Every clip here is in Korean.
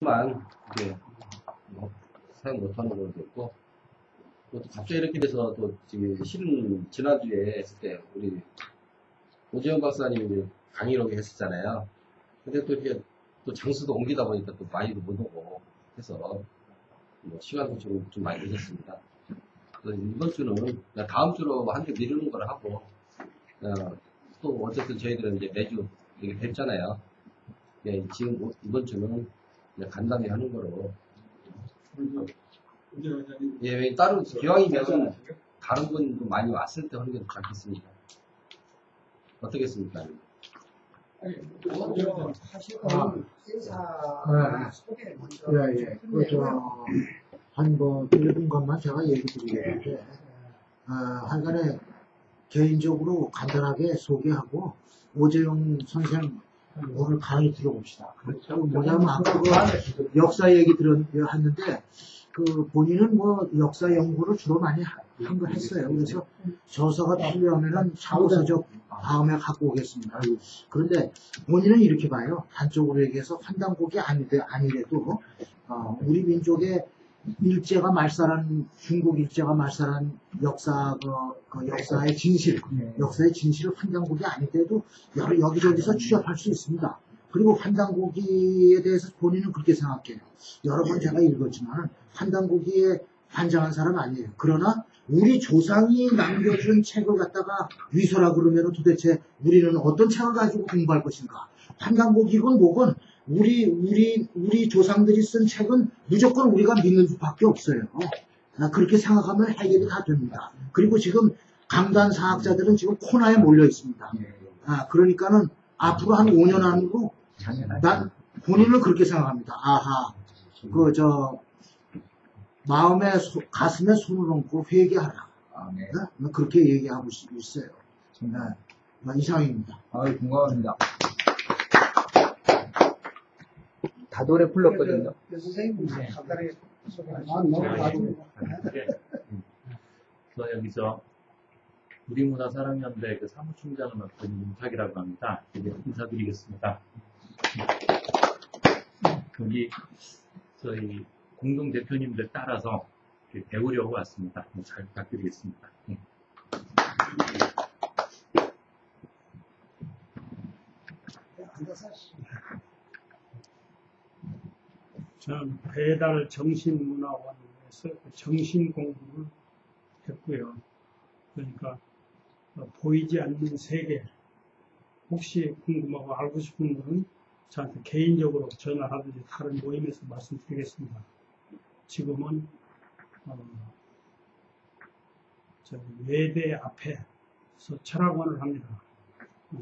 만 이제 사용 못하는 걸로 됐고, 또 갑자기 이렇게 돼서 또 지금 실은 지난주에 했을 때 우리 오재영 박사님이 강의로 했었잖아요. 근데 또 이렇게 또 장수도 옮기다 보니까 또 많이도 못 오고 해서 뭐 시간도 좀 많이 늦었습니다. 그래서 이번 주는 다음 주로 한 개 미루는 걸 하고, 또 어쨌든 저희들은 이제 매주 이렇게 뵙잖아요. 네, 지금 이번 주는 간단히 하는 거로. 예, 따로 기왕이면 다른 분도 많이 왔을 때 하는 게 더 좋겠습니다. 어떻겠습니까? 한 1분간만 제가 얘기 드리겠는데, 하여간에 개인적으로 간단하게 소개하고, 오재영 선생 오늘 강의 들어봅시다. 뭐냐면, 아까 역사 얘기 했는데, 본인은 뭐 역사 연구를 주로 많이 한 거 했어요. 그래서 저서가 필요하면은 참고서적 다음에 갖고 오겠습니다. 그런데 본인은 이렇게 봐요. 한쪽으로 얘기해서 환단곡이 아니래도 우리 민족의 일제가 말살한 중국 일제가 말살한 역사의 진실을 환단곡이 아닌데도 여기저기서 취업할 수 있습니다. 그리고 환단고기에 대해서 본인은 그렇게 생각해요. 여러 번 제가 읽었지만 환단고기에 환장한 사람 아니에요. 그러나 우리 조상이 남겨준 책을 갖다가 위서라 그러면 도대체 우리는 어떤 책을 가지고 공부할 것인가? 환단고기건 뭐건 우리 조상들이 쓴 책은 무조건 우리가 믿는 수밖에 없어요. 그렇게 생각하면 해결이 다 됩니다. 그리고 지금 강단 사학자들은 지금 코너에 몰려 있습니다. 그러니까는 앞으로 한 5년 안으로 난 본인은 그렇게 생각합니다. 가슴에 손을 얹고 회개하라. 그렇게 얘기하고 있어요. 이상입니다. 공감합니다. 다 노래 불렀거든요. 선생님, 간단하게 저 여기서 우리문화사랑연대 사무총장을 맡은 윤탁이라고 합니다. 인사드리겠습니다. 여기 저희 공동대표님들 따라서 배우려고 왔습니다. 잘 부탁드리겠습니다. 저는 배달 정신문화원에서 정신공부를 했고요. 그러니까 보이지 않는 세계, 혹시 궁금하고 알고 싶은 분은 저한테 개인적으로 전화하든지 다른 모임에서 말씀드리겠습니다. 지금은 외대 앞에서 철학원을 합니다.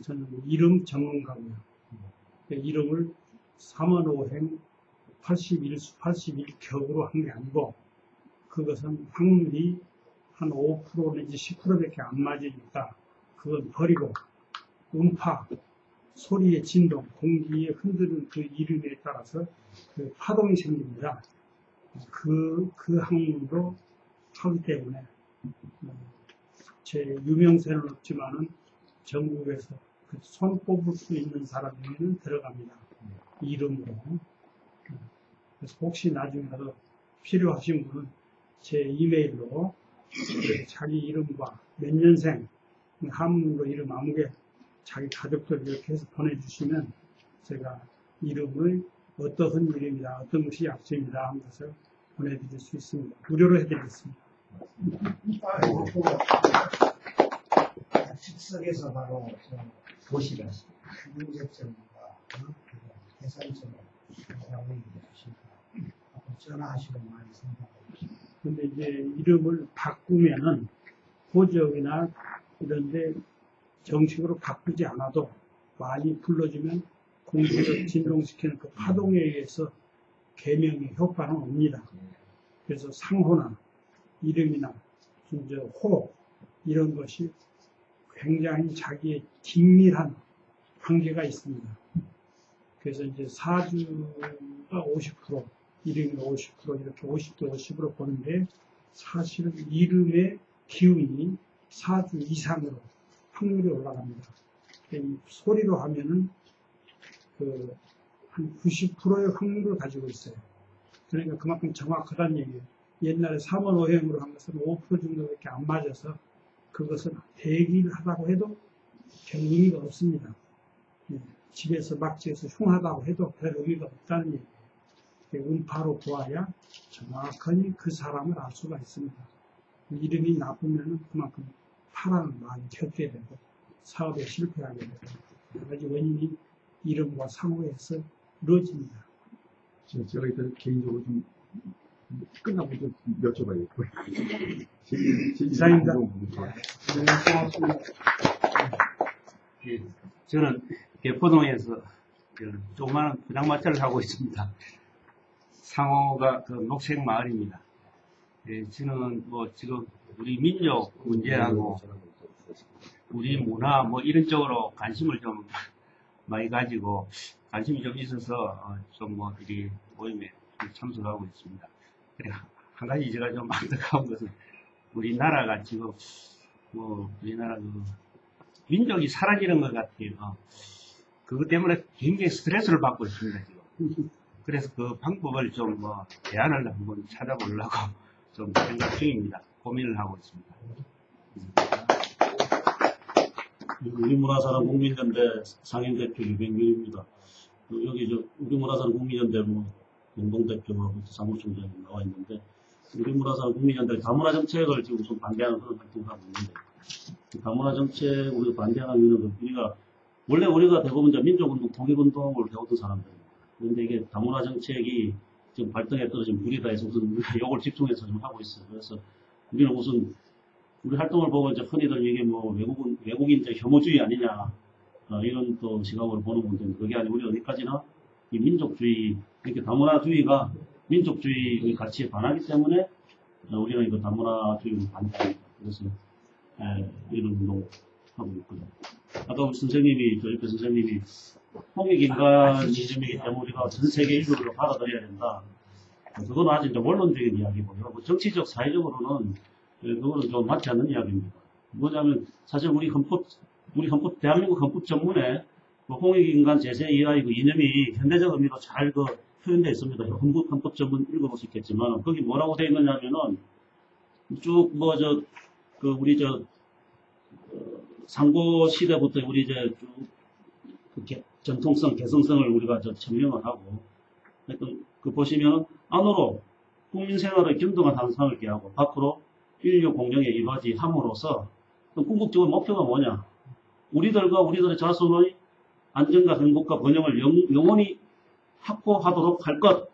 저는 이름 전문가고요. 이름을 3원5행 81수 81격으로 한 게 아니고, 그것은 확률이 한 5% 내지 10%밖에 안 맞으니까 그건 버리고, 음파, 소리의 진동, 공기에 흔드는 그 이름에 따라서 그 파동이 생깁니다. 그 학문으로 하기 때문에 제 유명세는 없지만은 전국에서 그 손 뽑을 수 있는 사람 중에는 들어갑니다. 이름으로. 그래서 혹시 나중에라도 필요하신 분은 제 이메일로 자기 이름과 몇 년생, 한문으로 이름 아무게 자기 가족들 이렇게 해서 보내주시면 제가 이름을 어떠한 이름이다, 어떤 것이 약점이다 하는 것을 보내드릴 수 있습니다. 무료로 해드리겠습니다. 즉석에서 바로 보시면 문제점과 계산점을 하고 얘기하시니까 전화하시고 많이 생각하고 있습니다. 근데 이제 이름을 바꾸면은 호적이나 이런데 정식으로 바꾸지 않아도 많이 불러주면 공기를 진동시키는 그 파동에 의해서 개명의 효과는 옵니다. 그래서 상호나 이름이나 호 이런 것이 굉장히 자기의 긴밀한 관계가 있습니다. 그래서 이제 사주가 50%, 이름이 50% 이렇게 50대 50으로 보는데, 사실은 이름의 기운이 사주 이상으로 확률이 올라갑니다. 이 소리로 하면은 한 90%의 확률을 가지고 있어요. 그러니까 그만큼 정확하다는 얘기예요. 옛날에 3원 5행으로 한 것은 5% 정도밖에 안 맞아서 그것은 대기를 하다고 해도 별 의미가 없습니다. 예, 집에서 막 지어서 흉하다고 해도 별 의미가 없다는 얘기예요. 음파로 보아야 정확하니 그 사람을 알 수가 있습니다. 이름이 나쁘면 그만큼 파란을 많이 켜게 되고 사업에 실패하게 되고 여러 가지 원인이 이름과 상호에서 이루어집니다. 제가 일단 개인적으로 좀 끝나고 좀 여쭤봐야겠고. 이상입니다. 예, 저는 개포동에서 조그마한 포장마차를 하고 있습니다. 상호가 그 녹색 마을입니다. 예, 저는 뭐 지금 우리 민족 문제하고 우리 문화 뭐 이런 쪽으로 관심을 좀 많이 가지고 관심이 좀 있어서 좀 뭐 이 모임에 좀 참석하고 있습니다. 그래 한 가지 제가 좀 안타까운 것은 우리나라가 지금 뭐 우리나라 그 민족이 사라지는 것 같아요. 그것 때문에 굉장히 스트레스를 받고 있습니다 지금. 그래서 그 방법을 좀 뭐 대안을 한번 찾아보려고 좀 생각 중입니다. 고민을 하고 있습니다. 우리문화사랑 국민연대 상임대표 유병규입니다. 여기 우리문화사랑 국민연대 공동대표하고 사무총장이 나와 있는데, 우리문화사랑 국민연대 다문화 정책을 지금 우선 반대하는 그런 활동을 하고 있는데, 다문화 정책 우리가 반대하는 이유는 우리가 대부분 민족운동, 통일운동을 배웠던 사람들입니다. 그런데 이게 다문화 정책이 지금 발등에 떨어진 불이다 해서 우선 우리가 이걸 집중해서 좀 하고 있어요. 그래서 우리는 우선 우리 활동을 보고 이제 흔히들 이게 뭐 외국인적 혐오주의 아니냐, 이런 또 시각으로 보는 분들인데, 그게 아니고 우리 어디까지나 이 민족주의, 이렇게 다문화주의가 민족주의의 가치에 반하기 때문에 우리는 이거 다문화주의를 반대합니다. 그래서 이런 운동을 하고 있거든요. 아까 우리 선생님이, 저 옆에 선생님이 홍익인간 이름이기 때문에 우리가 전 세계 인류를 받아들여야 된다. 그건 아주 이제 원론적인 이야기고요. 뭐 정치적, 사회적으로는 그거는 좀 맞지 않는 이야기입니다. 뭐냐면 사실 우리 헌법 대한민국 헌법 전문에 그 홍익인간 제세 이하의 그 이념이 현대적 의미로 잘 표현되어 있습니다. 헌법 전문 읽어볼 수 있겠지만 거기 뭐라고 되어 있느냐면은 쭉 우리 상고 시대부터 우리 이제 쭉 전통성, 개성성을 우리가 천명을 하고, 그 보시면 안으로 국민 생활의 균등한 향상을 기하고 밖으로 인류 공영에 이루어지 함으로써 궁극적인 목표가 뭐냐? 우리들과 우리들의 자손의 안정과 행복과 번영을 영원히 확보하도록 할 것.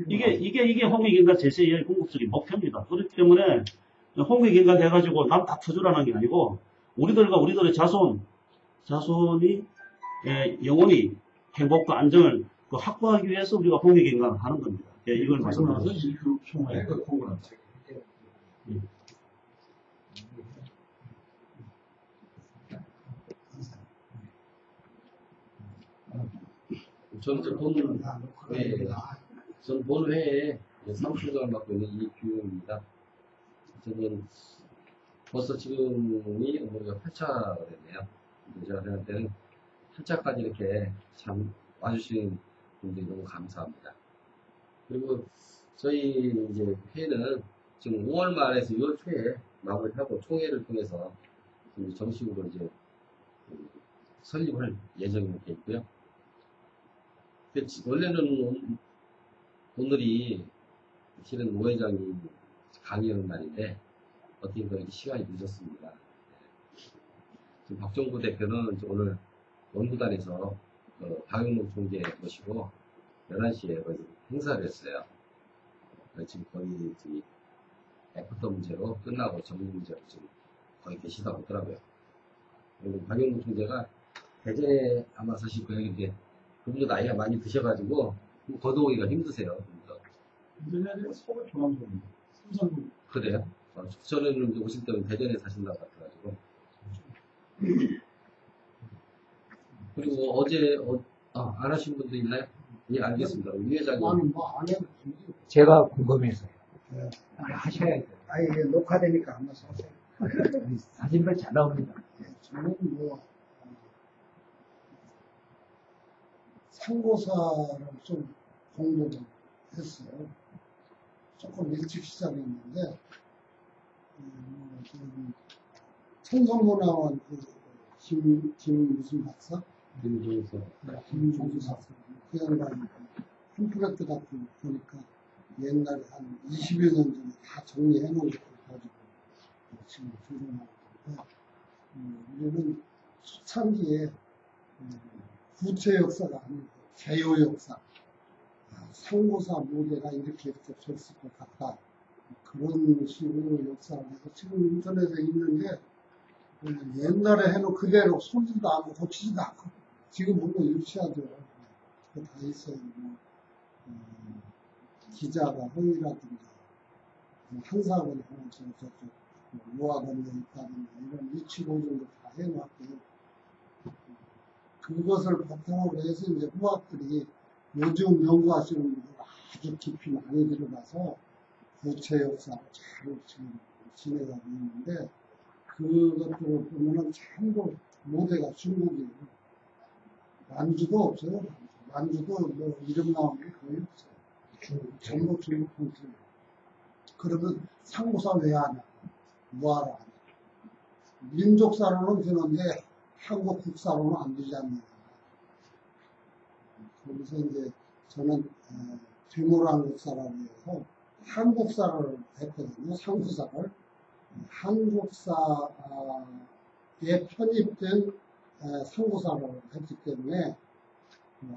이게 홍익인간 제세의 궁극적인 목표입니다. 그렇기 때문에 홍익인간 해가지고 남 다 터주라는 게 아니고 우리들과 우리들의 자손이 영원히 행복과 안정을 확보하기 위해서 우리가 홍익인간을 하는 겁니다. 이걸 말씀드립니다. 저는 본 회에 사무총장을 맡고 있는 이규입니다. 저는 벌써 지금이 우리가 8차가 됐네요. 제가 생각할 때는 8차까지 이렇게 참 와주신 분들이 너무 감사합니다. 그리고 저희 이제 회는 지금 5월 말에서 6월 초에 마무리하고 총회를 통해서 정식으로 이제 설립할 예정이 돼 있고요. 원래는 오늘이 실은 오 회장이 강의하는 날인데 어떻게 이렇게 시간이 늦었습니다. 지금 박정구 대표는 오늘 원구단에서 박영록 총재 모시고 11시에 행사를 했어요. 지금 거의 애프터 문제로 끝나고 정리 문제로 지금 거의 계시다고 하더라고요. 그리고 박영록 총재가 대전에 아마 사실 고향인데 그분도 나이가 많이 드셔가지고 거두오기가 힘드세요. 대전에 서울 중앙동입니다. 삼성동. 그래요? 저는 이제 오실 때는 대전에 사신다고 같아가지고. 그리고 어제 안 하신 분도 있나요? 예, 알겠습니다. 위 회장님. 제가 궁금해서요. 하셔야 돼요. 아니, 녹화되니까 안 나서 사진도 잘 나옵니다. 저는 상고사를 좀 공부를 했어요. 조금 일찍 시작했는데, 천성문화원 김 무슨 박사? 김종서. 김종서 박사. 그 양반이 팜플렛 같은 거 보니까 옛날에 한 20여 년 전에 다 정리해 놓은 것을 가지고 지금 들어나오는데, 우리는 초창기에 구체 역사가 아니고 개요 역사, 상고사 모델가 이렇게 줬을 것 같다. 그런 식으로 역사를 해서 지금 인터넷에 있는데 옛날에 해놓은 그대로 손질도 안 하고 고치지도 않고 지금 보면 유치하죠. 그거 다 있어요. 기자가 허위라든가 한사건이 하나 저쪽 모아건에 있다든가 이런 위치 보존도 다 해놨고요. 그것을 바탕으로 해서 이제 후학들이 요즘 연구하시는 분들 아주 깊이 많이 들어가서 구체 역사를 잘 지금 진행하고 있는데 그것들을 보면은 전부 모델가 중국이에요. 만주도 없어요. 만주도 뭐 이름 나오는 게 거의 없어요. 전부 중국 분들. 그러면 상고사 왜 하냐? 뭐하러 하냐? 민족사로는 되는데 한국 국사로는 안 되지 않느냐. 거기서 이제 저는 뒤모란국사라고 해서 한국사를 했거든요. 상고사를. 한국사에 편입된 상고사를 했기 때문에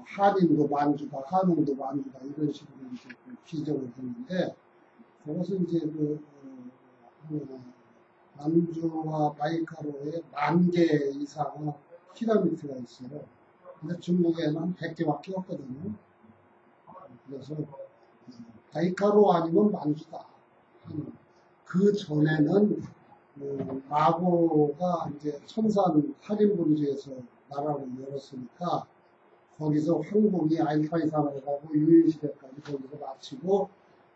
한인도 만주다, 한웅도 만주다 이런 식으로 이제 비정을 했는데 그것은 이제 만주와 바이카로에 10,000개 이상의 피라미드가 있어요. 근데 중국에는 한 100개밖에 없거든요. 그래서 바이카로 아니면 만주다. 그 전에는 마고가 이제 천산 살인분지에서 나라를 열었으니까 거기서 황복이 알파이산을 가고 유인시대까지 거기서 마치고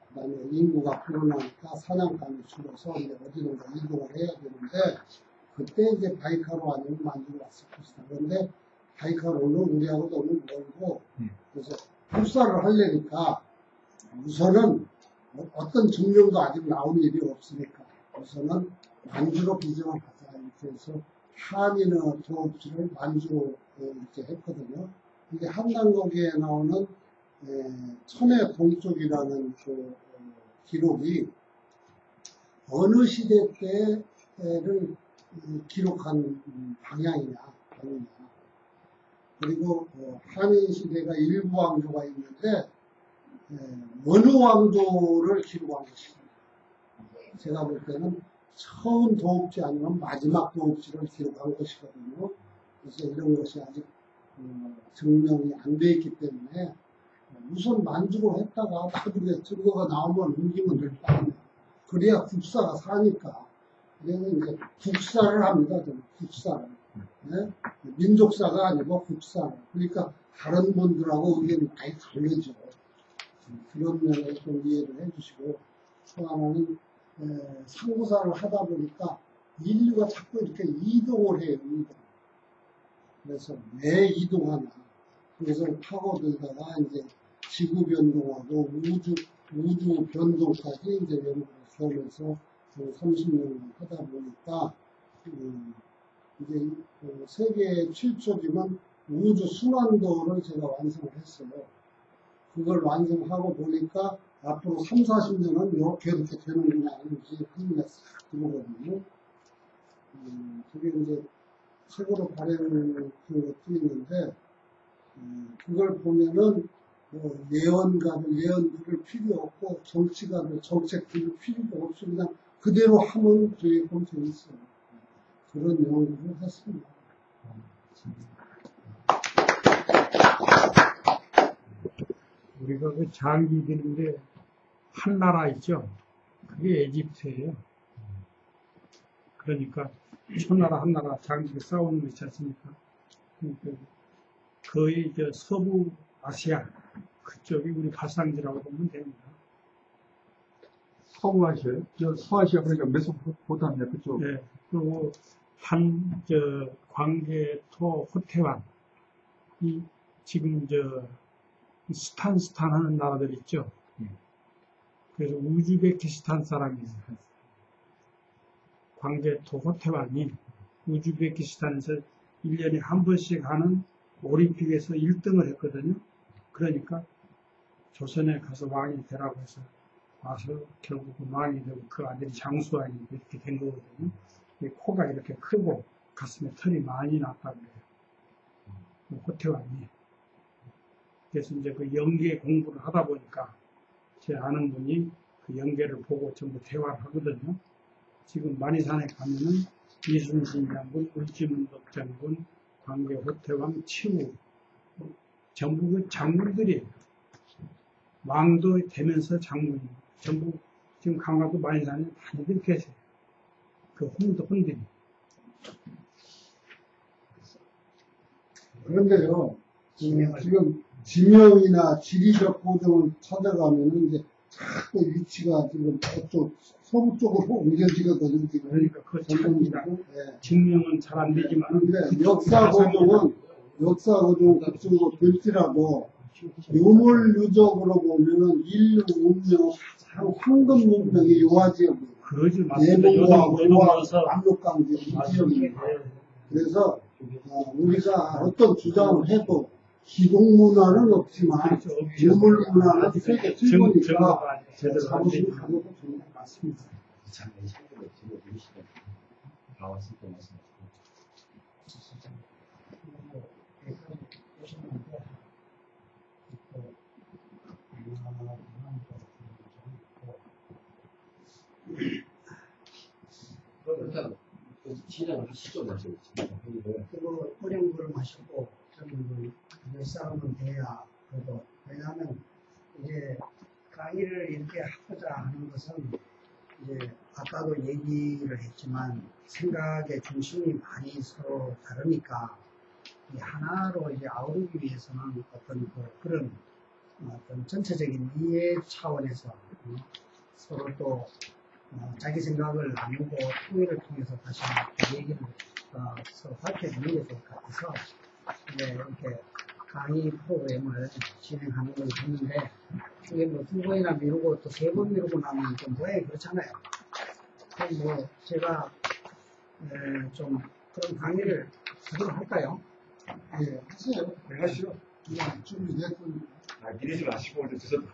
그다음에 인구가 불어나니까 사냥감이 줄어서 이제 어디론가 이동을 해야 되는데 그때 이제 바이카로 아니면 만주가 왔을 것이다. 그런데 바이카로는 우리하고 너무 멀고 그래서 불사를 하려니까 우선은 어떤 증명도 아직 나온 일이 없으니까 우선은 만주로 비정을 하자 이렇게 해서 한인의 도읍지를 만주로 이렇게 했거든요. 이게 한단거기에 나오는 천의 동쪽이라는 그 기록이 어느 시대 때를 기록한 방향이냐. 그리고 한인 시대가 일부 왕조가 있는데 어느 왕조를 기록한 것이냐. 제가 볼 때는 처음 도읍지 아니면 마지막 도읍지를 기록한 것이거든요. 그래서 이런 것이 아직 증명이 안 돼 있기 때문에 우선 만주로 했다가 나중에 증거가 나오면 옮기면 될 거 아니에요. 그래야 국사가 사니까. 그래서 이제 국사를 합니다. 저는 국사를. 네? 민족사가 아니고 국사를. 그러니까 다른 분들하고 의견이 많이 다르죠. 그런 면에서 좀 이해를 해주시고 또 하나는 상고사를 하다 보니까 인류가 자꾸 이렇게 이동을 해요. 이동. 그래서 왜 이동하나. 그래서 파고들다가 이제 지구 변동하고 우주 변동까지 이제 연구를 하면서 30년을 하다 보니까 이제 세계 최초지만 우주 순환도를 제가 완성을 했어요. 그걸 완성하고 보니까 앞으로 3, 40년은 이렇게 되는구나 하는지 한눈에 싹 들어오거든요. 그게 이제 책으로 발행한 것도 있는데 그걸 보면은 예언가들 예언들을 필요 없고 정치가들 정책 들을 필요도 없이 그냥 그대로 하면 되게끔 돼 있어요. 그런 연구를 했습니다. 우리가 그 장기 되는데 한 나라 있죠. 그게 에집트예요. 그러니까 천나라 한 나라 장기 싸우는 거 있지 않습니까? 그러니까 거의 서부 아시아 그쪽이 우리 발상지라고 보면 됩니다. 서부아시아요? 서아시아 그러니까 메소포타미아 그쪽. 네. 그리고 광개토 호테왕 이 지금 스탄 하는 나라들 있죠. 그래서 우즈베키스탄 사람이에요. 광개토 호태왕이 우즈베키스탄에서 1년에 한 번씩 하는 올림픽에서 1등을 했거든요. 그러니까 조선에 가서 왕이 되라고 해서 와서 결국 왕이 되고 그 아들이 장수왕이 이렇게 된 거거든요. 코가 이렇게 크고 가슴에 털이 많이 났다고 해요. 호태왕이. 그래서 이제 그 연계 공부를 하다 보니까 제 아는 분이 그 연계를 보고 전부 대화를 하거든요. 지금 만이산에 가면은 이순신 장군, 울지문덕 장군, 광개 호태왕, 치우 전부 그 장군들이에요. 왕도 되면서 장군이 전부 지금 강화도 만이산에 다니들 계세요. 그 혼들이. 그런데요, 지금 지명이나 지리적 고정을 찾아가면은 이제 자꾸 위치가 지금 저쪽 서부 쪽으로 옮겨지거든요. 지금. 그러니까 그거 참입니다. 예. 증명은 잘 안 되지만 그런데 역사 고정은 그쪽으로 될지라도 유물 유적으로 보면은 인류 문명, 황금 문명의 요하지역이에요. 그러지 맞습니다. 내몽과 요즘 고와 와서 압록강지 이 지역입니다. 그래서 우리가 어떤 주장을 해도 기록 문화는 없지만 그렇죠. 유물 문화는 세계 최고니까 증거가 제대로 안 자부심을 되니까. 가져도 됩니다. 맞습니다. 참, 이 친구들 지금 누구시대 나왔을 때 말씀하시고. 그럼 일단 진행을 하시죠, 말씀. 그리고 어려운 거를 마시고 저는 몇 사람은 돼야 그래도 왜냐하면 이제 강의를 이렇게 하고자 하는 것은 이제 아까도 얘기를 했지만 생각의 중심이 많이 서로 다르니까 이 하나로 이제 아우르기 위해서는 어떤 그런 어떤 전체적인 이해 차원에서 서로 또 자기 생각을 나누고 토의를 통해서 다시 얘기를 서로 밝혀주는 게 좋을 것 같아서 이제 이렇게 강의 프로그램을 진행하는 걸 했는데 이게 뭐 2번이나 미루고 또 3번 미루고 나면 좀 모양이 그렇잖아요. 그럼 뭐 제가 좀 그런 강의를 하도록 할까요? 예, 하세요. 하시오. 준비됐군. 미리지 마시고, 이제 드셔도